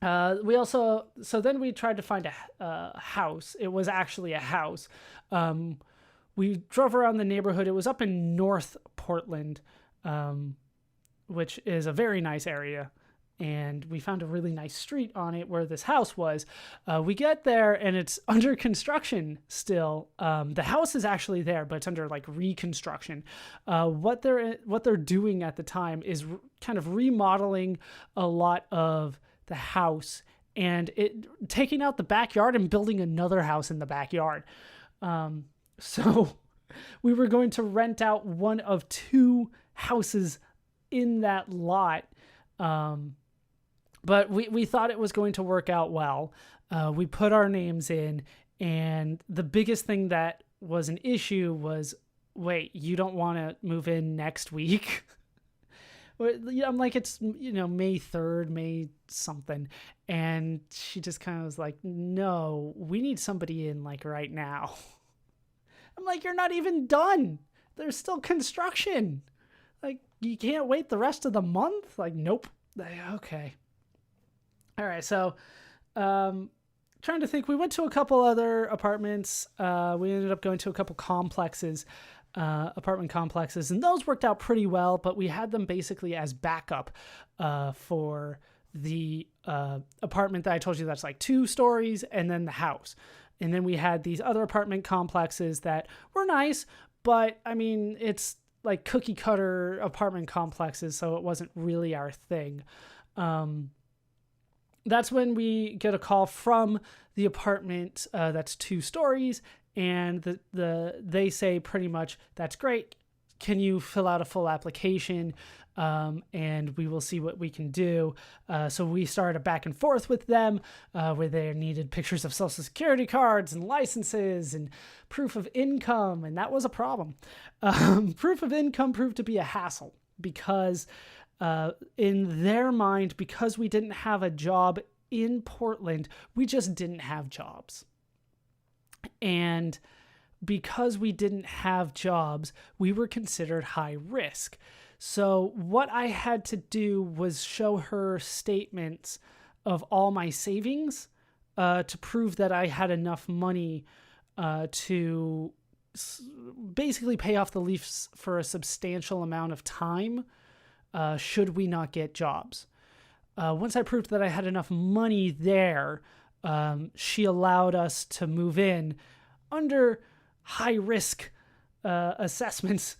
Then we tried to find a house. It was actually a house. Um, we drove around the neighborhood. It was up in North Portland, um, which is a very nice area. And we found a really nice street on it where this house was. We get there and it's under construction still. The house is actually there, but it's under like reconstruction. What they're doing at the time is kind of remodeling a lot of the house and taking out the backyard and building another house in the backyard. So we were going to rent out one of two houses in that lot. But we thought it was going to work out well. We put our names in, and the biggest thing that was an issue was, wait, you don't want to move in next week? I'm like, it's, May 3rd, May something. And she just kind of was like, no, we need somebody in like right now. I'm like, you're not even done. There's still construction. Like, you can't wait the rest of the month? Like, nope. Okay. All right. So, trying to think, we went to a couple other apartments. We ended up going to a couple apartment complexes, and those worked out pretty well, but we had them basically as backup for the apartment that I told you that's like 2 stories and then the house. And then we had these other apartment complexes that were nice, but I mean, it's like cookie cutter apartment complexes, so it wasn't really our thing. That's when we get a call from the apartment that's 2 stories, and they say pretty much, that's great. Can you fill out a full application? And we will see what we can do. So we started back and forth with them where they needed pictures of social security cards and licenses and proof of income. And that was a problem. Proof of income proved to be a hassle because in their mind, because we didn't have a job in Portland, we just didn't have jobs. And because we didn't have jobs, we were considered high risk. So what I had to do was show her statements of all my savings to prove that I had enough money to basically pay off the lease for a substantial amount of time should we not get jobs. Once I proved that I had enough money there, she allowed us to move in under high risk assessments.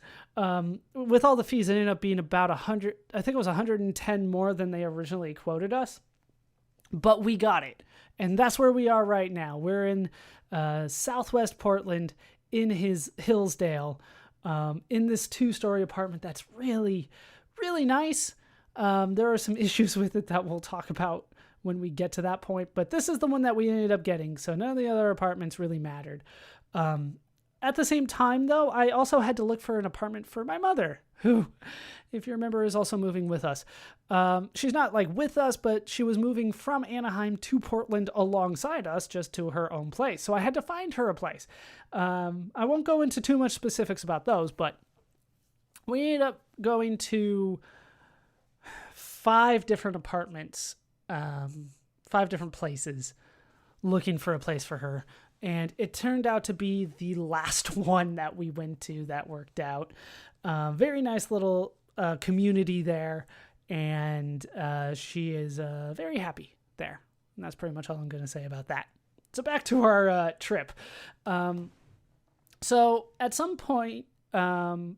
With all the fees, it ended up being about 100, I think it was 110 more than they originally quoted us, but we got it. And that's where we are right now. We're in Southwest Portland in Hillsdale, in this 2-story apartment that's really, really nice. There are some issues with it that we'll talk about when we get to that point, but this is the one that we ended up getting, so none of the other apartments really mattered. At the same time, though, I also had to look for an apartment for my mother, who, if you remember, is also moving with us. She's not like with us, but she was moving from Anaheim to Portland alongside us, just to her own place. So I had to find her a place. I won't go into too much specifics about those, but we ended up going to 5 different apartments, 5 different places, looking for a place for her. And it turned out to be the last one that we went to that worked out. Very nice little community there. And she is very happy there. And that's pretty much all I'm going to say about that. So back to our trip. So at some point so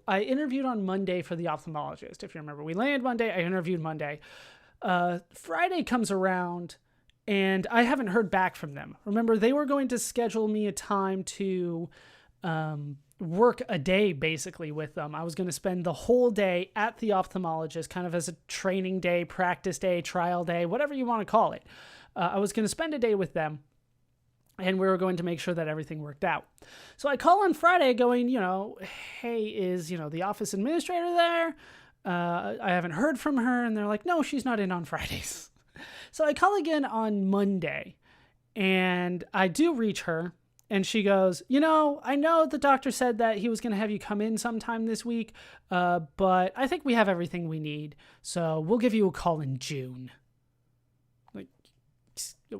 I interviewed on Monday for the ophthalmologist. If you remember, we landed Monday. I interviewed Monday. Friday comes around, and I haven't heard back from them. Remember, they were going to schedule me a time to work a day, basically, with them. I was going to spend the whole day at the ophthalmologist, kind of as a training day, practice day, trial day, whatever you want to call it. I was going to spend a day with them, and we were going to make sure that everything worked out. So I call on Friday going, hey, is, the office administrator there? I haven't heard from her. And they're like, no, she's not in on Fridays. So I call again on Monday, and I do reach her, And she goes, I know the doctor said that he was going to have you come in sometime this week, but I think we have everything we need. So we'll give you a call in June. Like,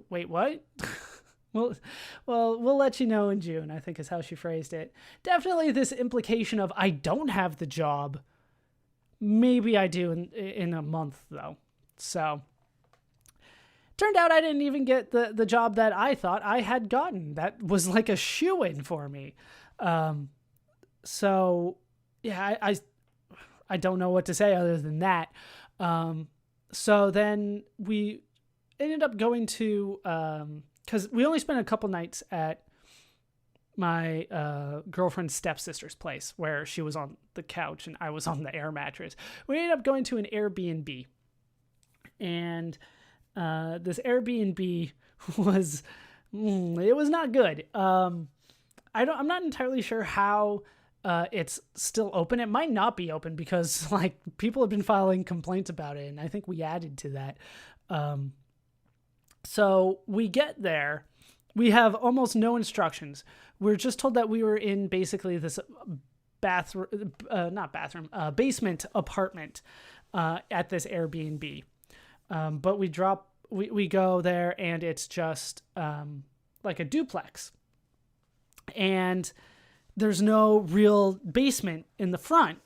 wait, what? Well, we'll let you know in June, I think is how she phrased it. Definitely this implication of I don't have the job. Maybe I do in a month, though. So, turned out I didn't even get the job that I thought I had gotten. That was like a shoo-in for me. So, yeah, I don't know what to say other than that. So then we ended up going to... because we only spent a couple nights at my girlfriend's stepsister's place where she was on the couch and I was on the air mattress. We ended up going to an Airbnb. And this Airbnb was not good. I'm not entirely sure how it's still open. It might not be open because like people have been filing complaints about it, and I think we added to that. So we get there, we have almost no instructions. We're just told that we were in basically this basement apartment at this Airbnb. But we go there and it's just like a duplex. And there's no real basement in the front.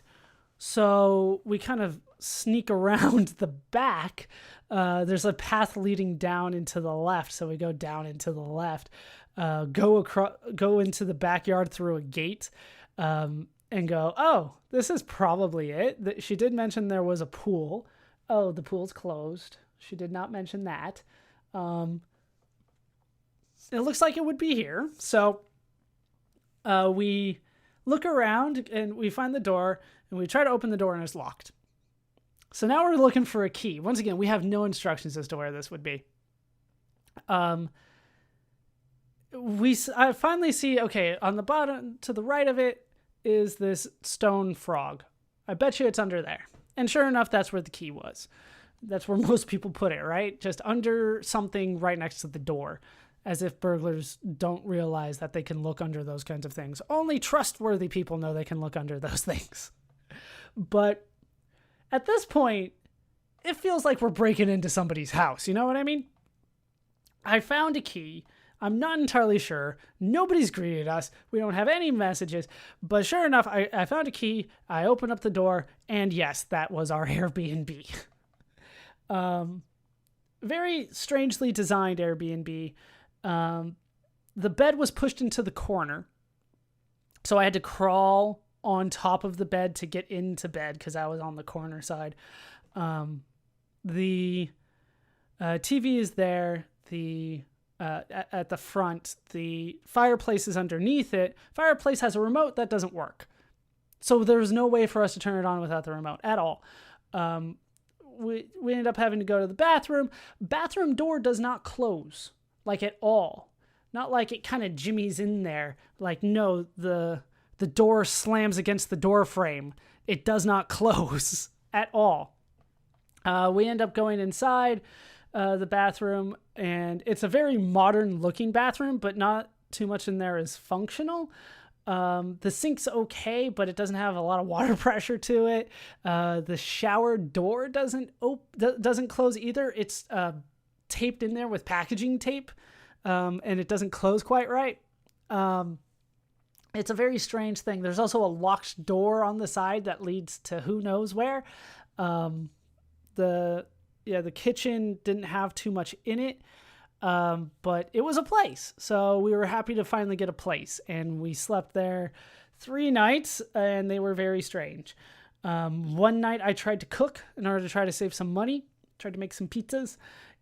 So we kind of sneak around the back. There's a path leading down into the left. So we go down into the left, go into the backyard through a gate, and go, oh, this is probably it. She did mention there was a pool. Oh, the pool's closed. She did not mention that. It looks like it would be here. So we look around and we find the door and we try to open the door and it's locked. So now we're looking for a key. Once again, we have no instructions as to where this would be. I finally see, okay, on the bottom to the right of it is this stone frog. I bet you it's under there. And sure enough, that's where the key was. That's where most people put it, right? Just under something right next to the door. As if burglars don't realize that they can look under those kinds of things. Only trustworthy people know they can look under those things. But at this point, it feels like we're breaking into somebody's house. You know what I mean? I found a key. I'm not entirely sure. Nobody's greeted us. We don't have any messages. But sure enough, I found a key. I opened up the door. And yes, that was our Airbnb. Very strangely designed Airbnb. The bed was pushed into the corner. So I had to crawl on top of the bed to get into bed because I was on the corner side. The TV is there. At the front, the fireplace is underneath it. Fireplace has a remote that doesn't work. So there's no way for us to turn it on without the remote at all. We ended up having to go to the bathroom. Bathroom door does not close, like at all. Not like it kind of jimmies in there. Like, no, the door slams against the door frame. It does not close at all. We end up going inside the bathroom, and it's a very modern looking bathroom, but not too much in there is functional. The sink's okay, but it doesn't have a lot of water pressure to it. The shower door doesn't close either. It's taped in there with packaging tape, and it doesn't close quite right. It's a very strange thing. There's also a locked door on the side that leads to who knows where. The kitchen didn't have too much in it, but it was a place. So we were happy to finally get a place, and we slept there 3 nights, and they were very strange. One night I tried to cook in order to try to save some money, tried to make some pizzas,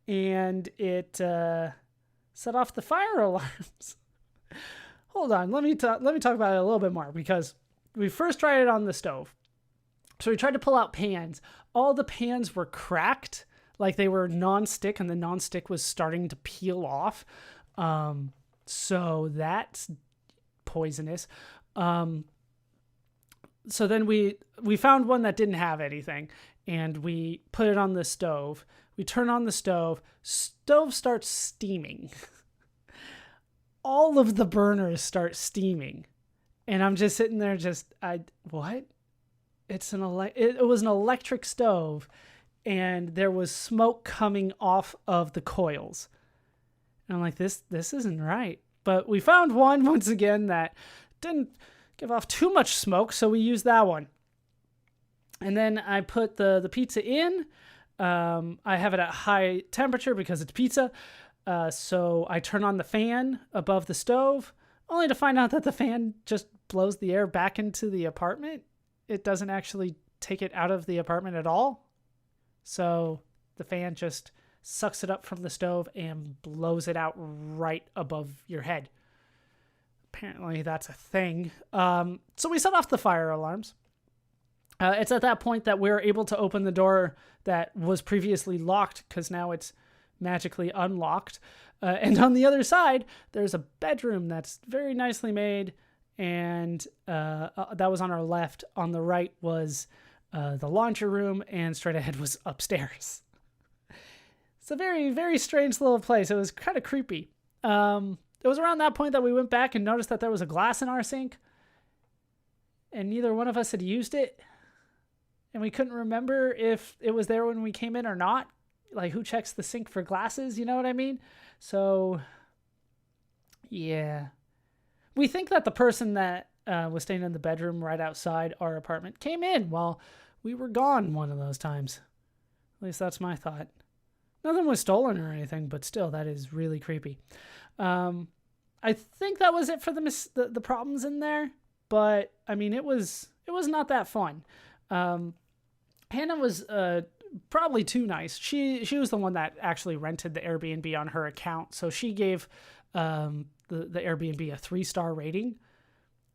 and it set off the fire alarms. Hold on, let me talk about it a little bit more, because we first tried it on the stove. So we tried to pull out pans. All the pans were cracked, like they were non-stick, and the non-stick was starting to peel off. So that's poisonous. So then we found one that didn't have anything, and we put it on the stove. We turn on the stove. Stove starts steaming. all of the burners start steaming. And I'm just sitting there what? It was an electric stove, and there was smoke coming off of the coils. And I'm like, this isn't right. But we found one, once again, that didn't give off too much smoke, so we used that one. And then I put the pizza in. I have it at high temperature because it's pizza. So I turn on the fan above the stove, only to find out that the fan just blows the air back into the apartment. It doesn't actually take it out of the apartment at all. So the fan just sucks it up from the stove and blows it out right above your head. Apparently that's a thing. So we set off the fire alarms. It's at that point that we're able to open the door that was previously locked, because now it's magically unlocked. And on the other side, there's a bedroom that's very nicely made, and that was on our left. On the right was the laundry room, and straight ahead was upstairs. It's a very, very strange little place. It was kind of creepy. It was around that point that we went back and noticed that there was a glass in our sink, and neither one of us had used it. And we couldn't remember if it was there when we came in or not. Like, who checks the sink for glasses? You know what I mean? So, yeah. We think that the person that was staying in the bedroom right outside our apartment came in while we were gone one of those times. At least that's my thought. Nothing was stolen or anything, but still, that is really creepy. I think that was it for the problems in there. But, I mean, it was not that fun. Hannah was probably too nice. She was the one that actually rented the Airbnb on her account, so she gave the Airbnb a 3-star rating.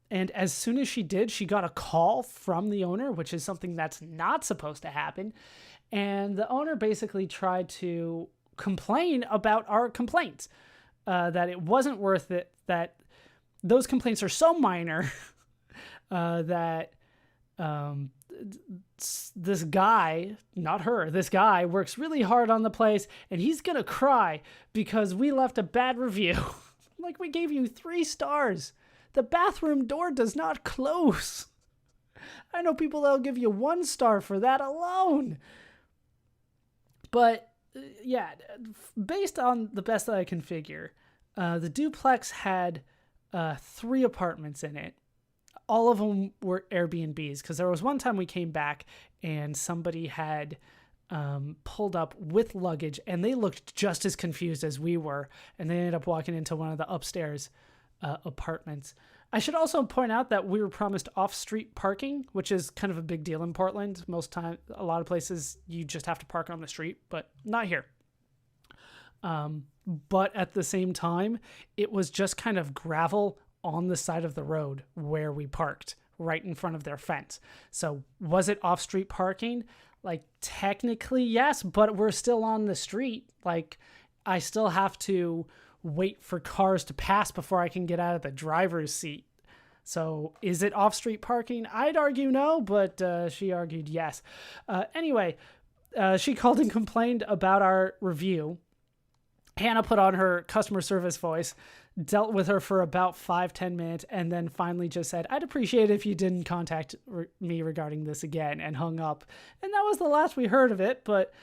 And as soon as she did, she got a call from the owner, which is something that's not supposed to happen. And the owner basically tried to complain about our complaints, that it wasn't worth it, that those complaints are so minor that this guy, not her, this guy works really hard on the place, and he's gonna cry because we left a bad review. Like, we gave you 3 stars. The bathroom door does not close. I know people that'll give you 1 star for that alone. But yeah, based on the best that I can figure, the duplex had 3 apartments in it. All of them were Airbnbs, because there was one time we came back and somebody had pulled up with luggage, and they looked just as confused as we were, and they ended up walking into one of the upstairs apartments. I should also point out that we were promised off-street parking, which is kind of a big deal in Portland. A lot of places you just have to park on the street, but not here. But at the same time, it was just kind of gravel on the side of the road where we parked, right in front of their fence. So was it off-street parking? Like, technically, yes, but we're still on the street. Like, I still have to wait for cars to pass before I can get out of the driver's seat. So is it off-street parking? I'd argue no, but she argued yes. Anyway, she called and complained about our review. Hannah put on her customer service voice, dealt with her for about 5-10 minutes, and then finally just said, "I'd appreciate it if you didn't contact me regarding this again," and hung up. And that was the last we heard of it, but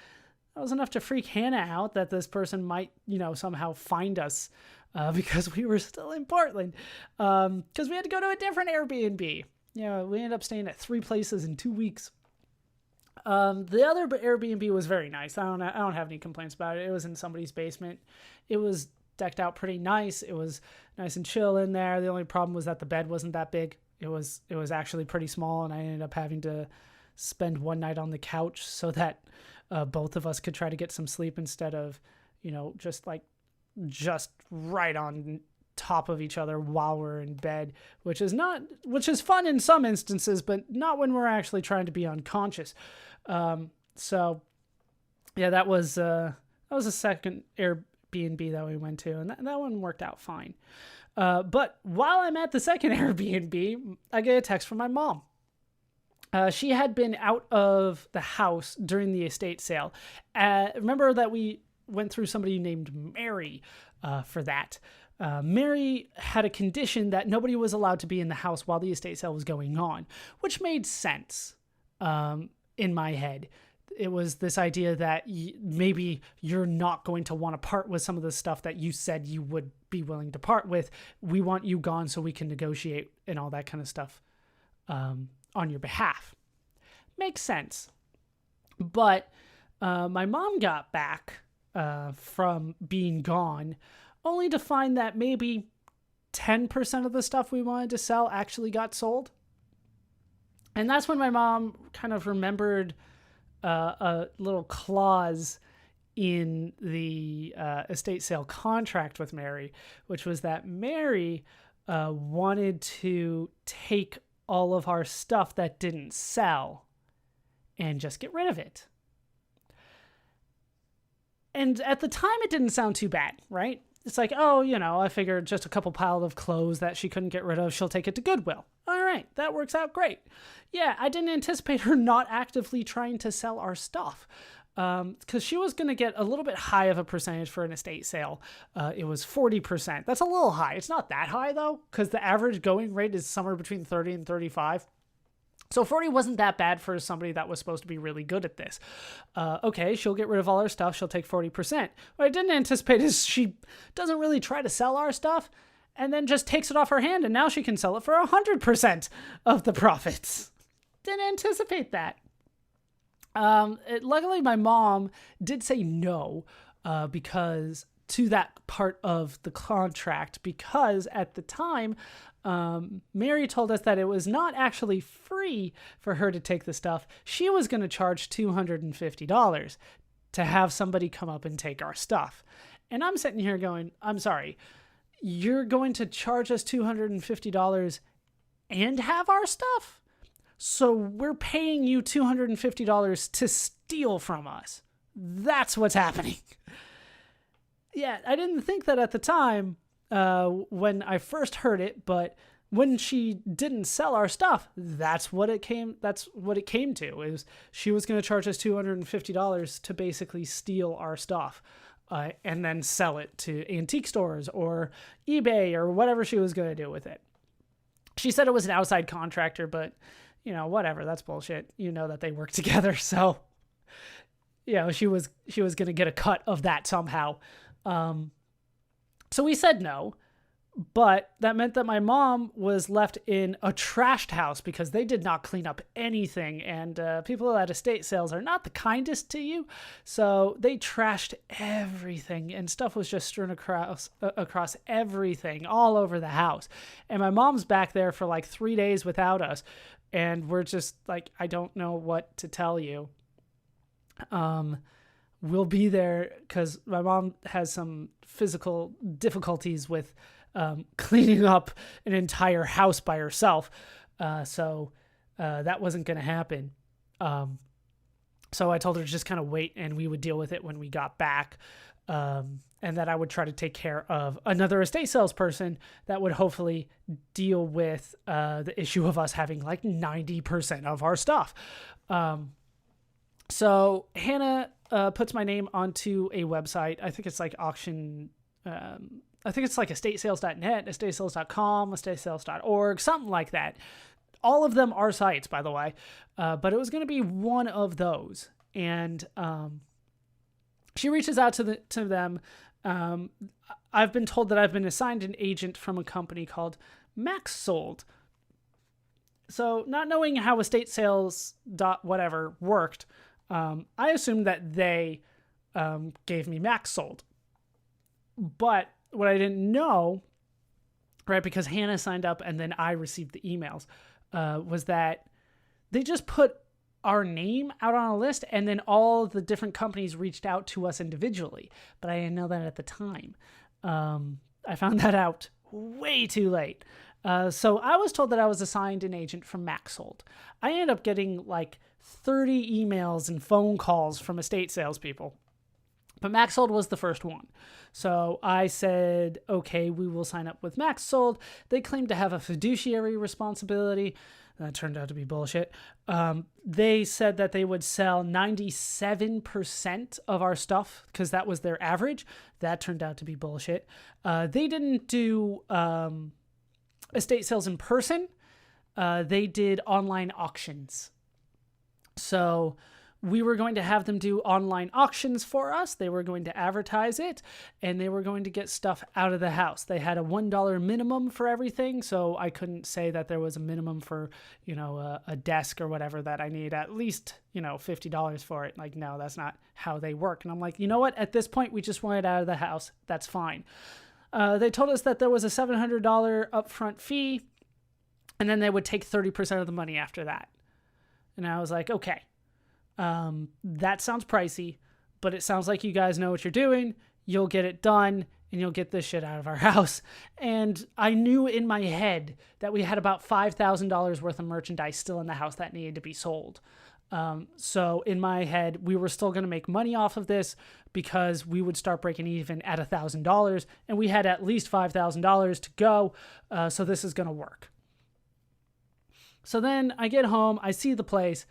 that was enough to freak Hannah out that this person might, somehow find us because we were still in Portland, because we had to go to a different Airbnb. We ended up staying at 3 places in 2 weeks. The other Airbnb was very nice. I don't have any complaints about it. It was in somebody's basement. It was decked out pretty nice. It was nice and chill in there. The only problem was that the bed wasn't that big. It was actually pretty small, and I ended up having to spend one night on the couch so that both of us could try to get some sleep instead of, just right on top of each other while we're in bed, which is fun in some instances, but not when we're actually trying to be unconscious. So yeah, that was a second Airbnb that we went to, and that one worked out fine. But while I'm at the second Airbnb, I get a text from my mom. She had been out of the house during the estate sale. Remember that we went through somebody named Mary for that. Mary had a condition that nobody was allowed to be in the house while the estate sale was going on, which made sense in my head. It was this idea that maybe you're not going to want to part with some of the stuff that you said you would be willing to part with. We want you gone so we can negotiate and all that kind of stuff on your behalf. Makes sense. But my mom got back from being gone only to find that maybe 10% of the stuff we wanted to sell actually got sold. And that's when my mom kind of remembered a little clause in the estate sale contract with Mary, which was that Mary wanted to take all of our stuff that didn't sell and just get rid of it. And at the time, it didn't sound too bad, right? It's like, oh, I figured just a couple piles of clothes that she couldn't get rid of, she'll take it to Goodwill. All right, that works out great. Yeah, I didn't anticipate her not actively trying to sell our stuff because she was going to get a little bit high of a percentage for an estate sale. It was 40%. That's a little high. It's not that high, though, because the average going rate is somewhere between 30 and 35. So 40 wasn't that bad for somebody that was supposed to be really good at this. Okay, she'll get rid of all our stuff. She'll take 40%. What I didn't anticipate is she doesn't really try to sell our stuff and then just takes it off her hand, and now she can sell it for 100% of the profits. Didn't anticipate that. Luckily, my mom did say no because to that part of the contract, because at the time, Mary told us that it was not actually free for her to take the stuff. She was going to charge $250 to have somebody come up and take our stuff. And I'm sitting here going, I'm sorry, you're going to charge us $250 and have our stuff? So we're paying you $250 to steal from us. That's what's happening. Yeah, I didn't think that at the time when I first heard it, but when she didn't sell our stuff, that's what it came to. Is she was going to charge us $250 to basically steal our stuff and then sell it to antique stores or eBay or whatever she was going to do with it. She said it was an outside contractor, but whatever, that's bullshit. That they work together, so she was going to get a cut of that somehow. So we said no, but that meant that my mom was left in a trashed house because they did not clean up anything. And people at estate sales are not the kindest to you. So they trashed everything and stuff was just strewn across everything all over the house. And my mom's back there for like 3 days without us. And we're just like, I don't know what to tell you. We'll be there because my mom has some physical difficulties with cleaning up an entire house by herself. So that wasn't going to happen. So I told her to just kind of wait and we would deal with it when we got back. And that I would try to take care of another estate salesperson that would hopefully deal with the issue of us having like 90% of our stuff. So Hannah puts my name onto a website. I think it's like auction. I think it's like estatesales.net, estatesales.com, estatesales.org, something like that. All of them are sites, by the way. But it was going to be one of those. And she reaches out to them. I've been told that I've been assigned an agent from a company called Max Sold. So not knowing how estate sales whatever worked, I assumed that they gave me Max Sold. But what I didn't know, right, because Hannah signed up and then I received the emails, was that they just put our name out on a list and then all the different companies reached out to us individually. But I didn't know that at the time. I found that out way too late. So I was told that I was assigned an agent from Max Sold. I ended up getting like 30 emails and phone calls from estate salespeople But Max Sold was the first one. So I said, okay, we will sign up with Max Sold. They claimed to have a fiduciary responsibility. That turned out to be bullshit. They said that they would sell 97% of our stuff because that was their average. That turned out to be bullshit. They didn't do estate sales in person. They did online auctions. So we were going to have them do online auctions for us. They were going to advertise it, and they were going to get stuff out of the house. They had a $1 minimum for everything, so I couldn't say that there was a minimum for, a desk or whatever that I need at least, $50 for it. Like, no, that's not how they work. And I'm like, you know what? At this point, we just want it out of the house. That's fine. They told us that there was a $700 upfront fee, and then they would take 30% of the money after that. And I was like, okay. That sounds pricey, but it sounds like you guys know what you're doing. You'll get it done and you'll get this shit out of our house. And I knew in my head that we had about $5,000 worth of merchandise still in the house that needed to be sold. So in my head, we were still going to make money off of this because we would start breaking even at $1,000 and we had at least $5,000 to go. So this is going to work. So then I get home, I see the place.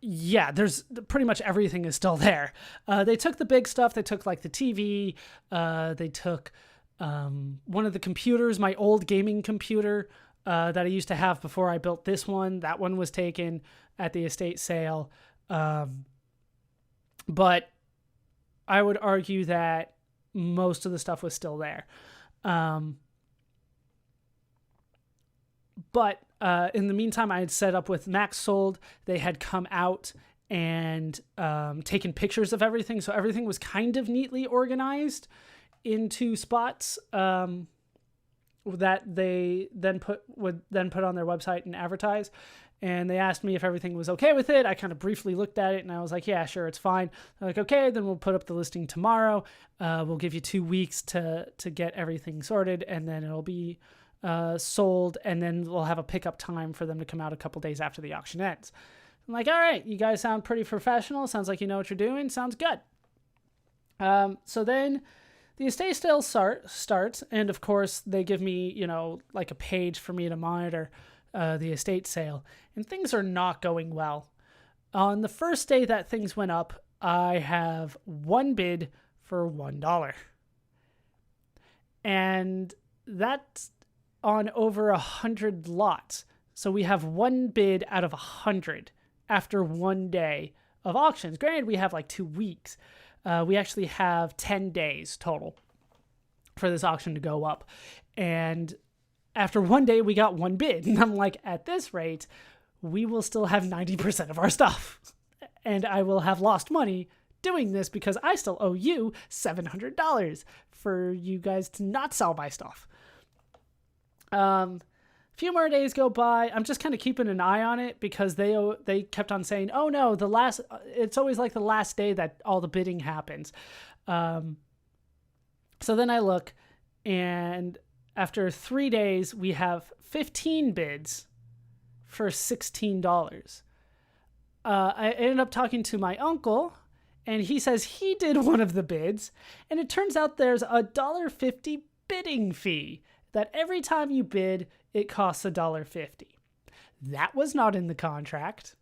Yeah, there's pretty much everything is still there. They took the big stuff. They took like the TV. They took one of the computers, my old gaming computer that I used to have before I built this one. That one was taken at the estate sale. But I would argue that most of the stuff was still there. But in the meantime, I had set up with Max Sold. They had come out and taken pictures of everything. So everything was kind of neatly organized into spots that they would then put on their website and advertise. And they asked me if everything was okay with it. I kind of briefly looked at it and I was like, yeah, sure, it's fine. They're like, okay, then we'll put up the listing tomorrow. We'll give you 2 weeks to get everything sorted, and then it'll be sold, and then we'll have a pickup time for them to come out a couple days after the auction ends. I'm like, all right, you guys sound pretty professional. Sounds like you know what you're doing. Sounds good. So then the estate sale starts, and of course they give me, like a page for me to monitor the estate sale, and things are not going well. On the first day that things went up, I have one bid for $1. And that's on over 100 lots. So we have one bid out of 100 after one day of auctions. Granted, we have like 2 weeks. We actually have 10 days total for this auction to go up. And after one day, we got one bid. And I'm like, at this rate, we will still have 90% of our stuff. And I will have lost money doing this because I still owe you $700 for you guys to not sell my stuff. Few more days go by. I'm just kind of keeping an eye on it because they kept on saying, oh no, it's always like the last day that all the bidding happens. So then I look, and after 3 days, we have 15 bids for $16. I ended up talking to my uncle, and he says he did one of the bids, and it turns out there's a $1.50 bidding fee. That every time you bid, it costs $1.50. That was not in the contract.